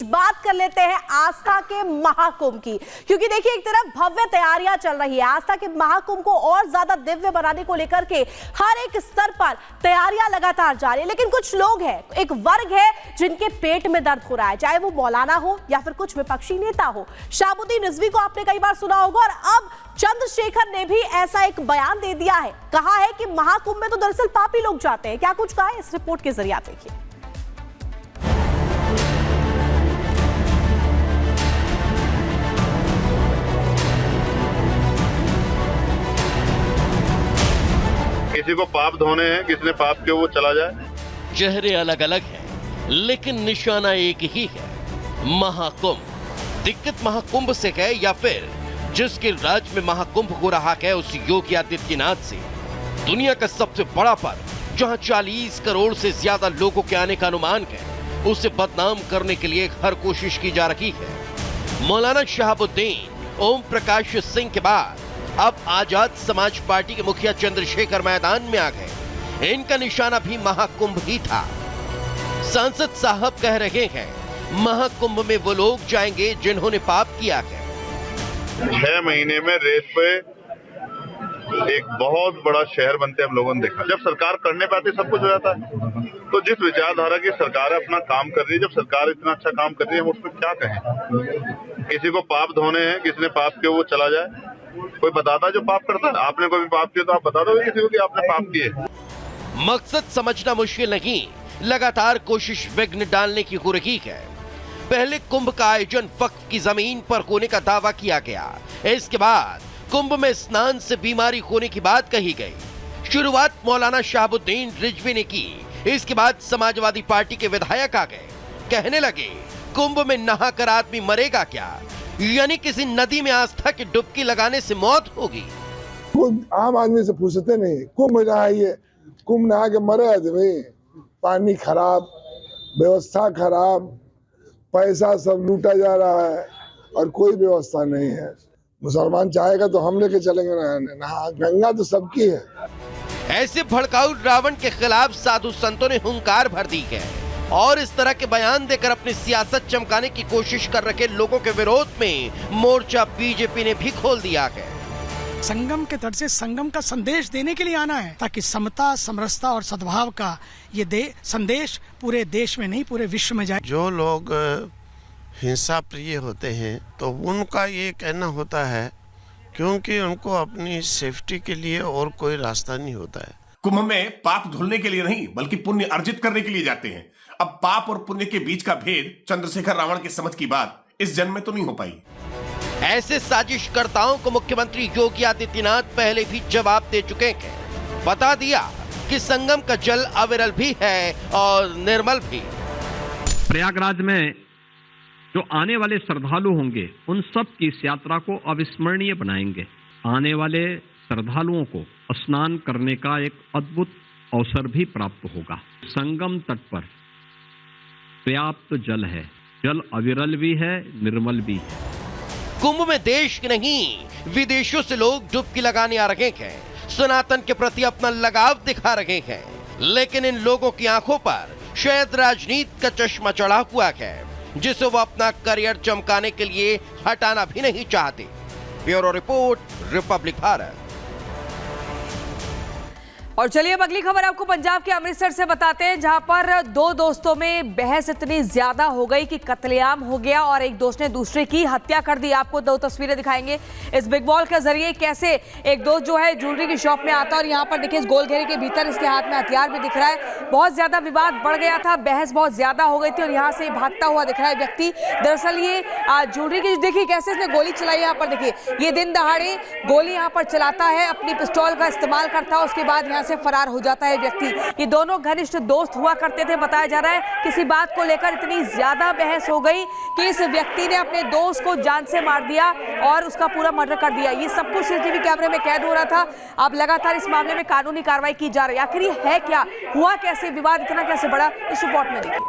बात कर लेते हैं आस्था के महाकुंभ की, क्योंकि देखिए एक तरफ भव्य तैयारियां चल रही है आस्था के महाकुंभ को और ज्यादा दिव्य बनाने को लेकर के हर एक स्तर पर तैयारियां लगातार जारी है। लेकिन कुछ लोग हैं, एक वर्ग है जिनके पेट में दर्द हो रहा है, चाहे वो मौलाना हो या फिर कुछ विपक्षी नेता हो। शहाबुद्दीन रिजवी को आपने कई बार सुना होगा और अब चंद्रशेखर ने भी ऐसा एक बयान दे दिया है, कहा है कि महाकुंभ में तो दरअसल पापी लोग जाते हैं। क्या कुछ कहा है इस रिपोर्ट के जरिए आप देखिए। किसी को पाप धोने हैं, किसी ने पाप के वो चला जाए। चेहरे अलग अलग हैं, लेकिन निशाना एक ही है, महाकुंभ। दिक्कत महाकुंभ से है या फिर जिसके राज्य में महाकुंभ हो रहा है उस योगी आदित्यनाथ से। दुनिया का सबसे बड़ा पर्व जहां 40 करोड़ से ज्यादा लोगों के आने का अनुमान है, उसे बदनाम करने के लिए हर कोशिश की जा रही है। मौलाना शहाबुद्दीन ओम प्रकाश सिंह के बाद अब आजाद समाज पार्टी के मुखिया चंद्रशेखर मैदान में आ गए। इनका निशाना भी महाकुंभ ही था। सांसद साहब कह रहे हैं महाकुंभ में वो लोग जाएंगे जिन्होंने पाप किया है। 6 महीने में रेत पे एक बहुत बड़ा शहर बनते हम लोगों ने देखा। जब सरकार करने पे आती सब कुछ हो जाता है। तो जिस विचारधारा की सरकार अपना काम कर रही है, जब सरकार इतना अच्छा काम कर रही है, हम उस पर क्या कहें। किसी को पाप धोने हैं, किसी ने पाप के वो चला जाए। कोई बताता जो पाप करता है। आपने कोई भी पाप किया तो आप बता दो किसी को कि आपने पाप किए। मकसद समझना मुश्किल नहीं, लगातार कोशिश विघ्न डालने की हो रही है। पहले कुंभ का आयोजन वक्फ की जमीन पर होने का दावा किया गया। इसके बाद कुंभ में स्नान से बीमारी होने की बात कही गई। शुरुआत मौलाना शहाबुद्दीन रिजवी ने की। इसके बाद समाजवादी पार्टी के विधायक आ गए, कहने लगे कुंभ में नहाकर आदमी मरेगा क्या, यानी किसी नदी में आस्था की डुबकी लगाने से मौत होगी। आम आदमी से पूछते नहीं, कुंभ नहाइए, कुंभ नहा के मरे आदमी। पानी खराब, व्यवस्था खराब, पैसा सब लूटा जा रहा है और कोई व्यवस्था नहीं है। मुसलमान चाहेगा तो हम लेके चलेंगे नहा, गंगा तो सबकी है। ऐसे भड़काऊ रावण के खिलाफ साधु संतों ने हुंकार भर दी है और इस तरह के बयान देकर अपनी सियासत चमकाने की कोशिश कर रहे लोगों के विरोध में मोर्चा बीजेपी ने भी खोल दिया है। संगम के तट से संगम का संदेश देने के लिए आना है, ताकि समता, समरसता और सद्भाव का ये संदेश पूरे देश में नहीं पूरे विश्व में जाए। जो लोग हिंसा प्रिय होते हैं तो उनका ये कहना होता है क्योंकि उनको अपनी सेफ्टी के लिए और कोई रास्ता नहीं होता है। कुंभ में पाप धुलने के लिए नहीं बल्कि पुण्य अर्जित करने के लिए जाते हैं। अब पाप और पुण्य के बीच का भेद चंद्रशेखर रावण के समझ की बात इस जन्म में तो नहीं हो पाई। ऐसे साजिशकर्ताओं को मुख्यमंत्री योगी आदित्यनाथ पहले भी जवाब दे चुके हैं। बता दिया कि संगम का जल अविरल भी है और निर्मल भी। प्रयागराज में जो आने वाले श्रद्धालु होंगे उन सब की इस यात्रा को अविस्मरणीय बनाएंगे। आने वाले श्रद्धालुओं को स्नान करने का एक अद्भुत अवसर भी प्राप्त होगा। संगम तट पर पर्याप्त जल है, जल अविरल भी है, निर्मल भी है। कुंभ में देश नहीं विदेशों से लोग डुबकी लगाने आ रहे हैं, सनातन के प्रति अपना लगाव दिखा रहे हैं। लेकिन इन लोगों की आंखों पर शायद राजनीति का चश्मा चढ़ा हुआ है, जिसे वो अपना करियर चमकाने के लिए हटाना भी नहीं चाहते। Bureau report, Republic Bharat. और चलिए अब अगली खबर आपको पंजाब के अमृतसर से बताते हैं, जहां पर दो दोस्तों में बहस इतनी ज्यादा हो गई कि कत्लेआम हो गया और एक दोस्त ने दूसरे की हत्या कर दी। आपको दो तस्वीरें दिखाएंगे इस बिग बॉल के जरिए, कैसे एक दोस्त जो है ज्वेलरी की शॉप में आता है और यहाँ पर देखिए इस गोल घेरे के भीतर इसके हाथ में हथियार भी दिख रहा है। बहुत ज्यादा विवाद बढ़ गया था, बहस बहुत ज्यादा हो गई थी और यहाँ से भागता हुआ दिख रहा है व्यक्ति। दरअसल ये ज्वेलरी की देखिए कैसे इसने गोली चलाई। यहाँ पर देखिए ये दिन दहाड़े गोली यहाँ पर चलाता है, अपनी पिस्तौल का इस्तेमाल करता है, उसके बाद यहाँ से फरार हो जाता है व्यक्ति। ये दोनों घनिष्ठ दोस्त हुआ करते थे। बताया जा रहा है किसी बात को लेकर इतनी ज्यादा बहस हो गई कि इस व्यक्ति ने अपने दोस्त को जान से मार दिया और उसका पूरा मर्डर कर दिया। ये सब कुछ सीसीटीवी कैमरे में कैद हो रहा था। अब लगातार इस मामले में कानूनी कार्रवाई की जा रही है। आखिर है क्या हुआ, कैसे विवाद इतना कैसे बढ़ा, इस रिपोर्ट में देखिए।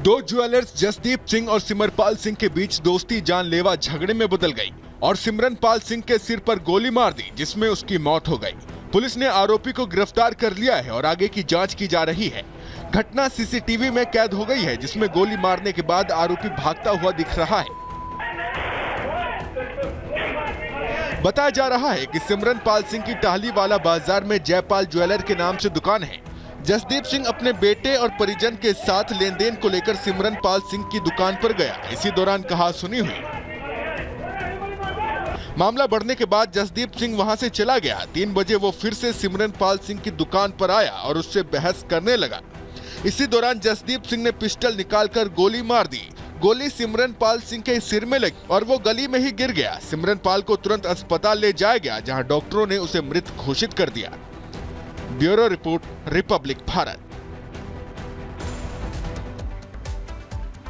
दो ज्वेलर्स जसदीप सिंह और सिमरपाल सिंह के बीच दोस्ती जानलेवा झगड़े में बदल गई और सिमरनपाल सिंह के सिर पर गोली मार दी, जिसमें उसकी मौत हो गई। पुलिस ने आरोपी को गिरफ्तार कर लिया है और आगे की जांच की जा रही है। घटना सीसीटीवी में कैद हो गई है, जिसमें गोली मारने के बाद आरोपी भागता हुआ दिख रहा है। बताया जा रहा है कि सिमरनपाल सिंह की टाहलीवाला बाजार में जयपाल ज्वेलर के नाम से दुकान है। जसदीप सिंह अपने बेटे और परिजन के साथ लेन देन को लेकर सिमरनपाल सिंह की दुकान पर गया। इसी दौरान कहासुनी हुई। मामला बढ़ने के बाद जसदीप सिंह वहां से चला गया। 3 बजे वो फिर से सिमरनपाल सिंह की दुकान पर आया और उससे बहस करने लगा। इसी दौरान जसदीप सिंह ने पिस्टल निकालकर गोली मार दी। गोली सिमरनपाल सिंह के सिर में लगी और वो गली में ही गिर गया। सिमरनपाल को तुरंत अस्पताल ले जाया गया, जहां डॉक्टरों ने उसे मृत घोषित कर दिया। Bureau report, Republic Bharat.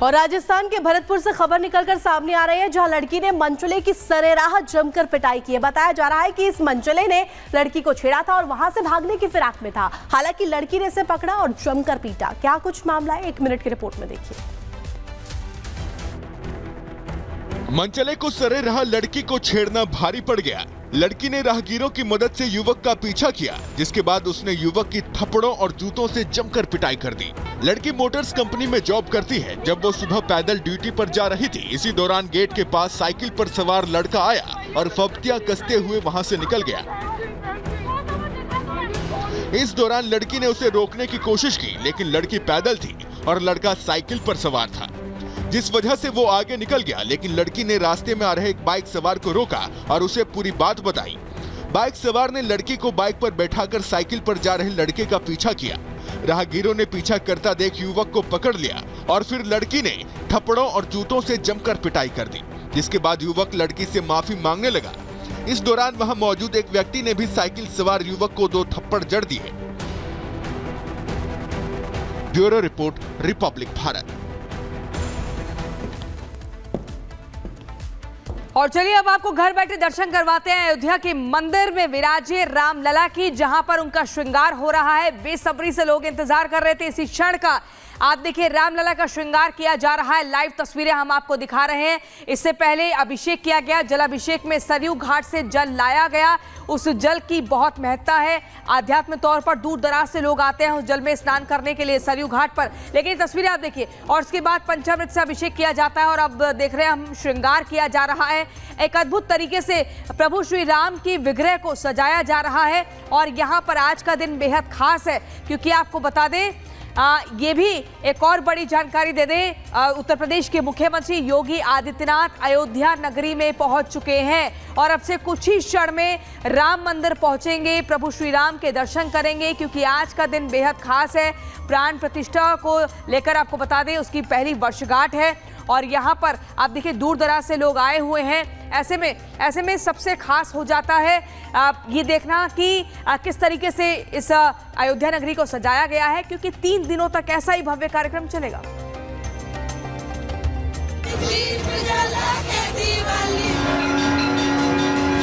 और राजस्थान के भरतपुर से खबर निकलकर सामने आ रही है, जहां लड़की ने मनचले की सरेराह जमकर पिटाई की है। बताया जा रहा है कि इस मनचले ने लड़की को छेड़ा था और वहां से भागने की फिराक में था। हालांकि लड़की ने इसे पकड़ा और जमकर पीटा। क्या कुछ मामला है, 1 मिनट की रिपोर्ट में देखिए। मनचले को सरेराह लड़की को छेड़ना भारी पड़ गया। लड़की ने राहगीरों की मदद से युवक का पीछा किया, जिसके बाद उसने युवक की थप्पड़ों और जूतों से जमकर पिटाई कर दी। लड़की मोटर्स कंपनी में जॉब करती है। जब वो सुबह पैदल ड्यूटी पर जा रही थी, इसी दौरान गेट के पास साइकिल पर सवार लड़का आया और फब्तियां कसते हुए वहां से निकल गया। इस दौरान लड़की ने उसे रोकने की कोशिश की, लेकिन लड़की पैदल थी और लड़का साइकिल पर सवार था, जिस वजह से वो आगे निकल गया। लेकिन लड़की ने रास्ते में आ रहे एक बाइक सवार को रोका और उसे पूरी बात बताई। बाइक सवार ने लड़की को बाइक पर बैठाकर साइकिल पर जा रहे लड़के का पीछा किया। राहगीरों ने पीछा करता देख युवक को पकड़ लिया और फिर लड़की ने थप्पड़ों और जूतों से जमकर पिटाई कर दी, जिसके बाद युवक लड़की से माफी मांगने लगा। इस दौरान वहां मौजूद एक व्यक्ति ने भी साइकिल सवार युवक को 2 थप्पड़ जड़ दिए। Bureau report, Republic Bharat. और चलिए अब आपको घर बैठे दर्शन करवाते हैं अयोध्या के मंदिर में विराजे रामलला की, जहां पर उनका श्रृंगार हो रहा है। बेसब्री से लोग इंतजार कर रहे थे इसी क्षण का। आप देखिए, रामलला का श्रृंगार किया जा रहा है। लाइव तस्वीरें हम आपको दिखा रहे हैं। इससे पहले अभिषेक किया गया। जलाभिषेक में सरयू घाट से जल लाया गया। उस जल की बहुत महत्ता है। आध्यात्मिक तौर पर दूर दराज से लोग आते हैं उस जल में स्नान करने के लिए सरयू घाट पर। लेकिन ये तस्वीरें आप देखिए, और उसके बाद पंचामृत से अभिषेक किया जाता है और अब देख रहे हैं हम श्रृंगार किया जा रहा है। एक अद्भुत तरीके से प्रभु श्री राम की विग्रह को सजाया जा रहा है। और यहाँ पर आज का दिन बेहद खास है, क्योंकि आपको बता दें ये भी एक और बड़ी जानकारी दे दें, उत्तर प्रदेश के मुख्यमंत्री योगी आदित्यनाथ अयोध्या नगरी में पहुंच चुके हैं और अब से कुछ ही क्षण में राम मंदिर पहुंचेंगे, प्रभु श्री राम के दर्शन करेंगे, क्योंकि आज का दिन बेहद खास है। प्राण प्रतिष्ठा को लेकर आपको बता दें उसकी पहली वर्षगांठ है और यहाँ पर आप देखिए दूर दराज से लोग आए हुए हैं। ऐसे में सबसे खास हो जाता है ये देखना कि किस तरीके से इस अयोध्या नगरी को सजाया गया है, क्योंकि 3 दिनों तक ऐसा ही भव्य कार्यक्रम चलेगा।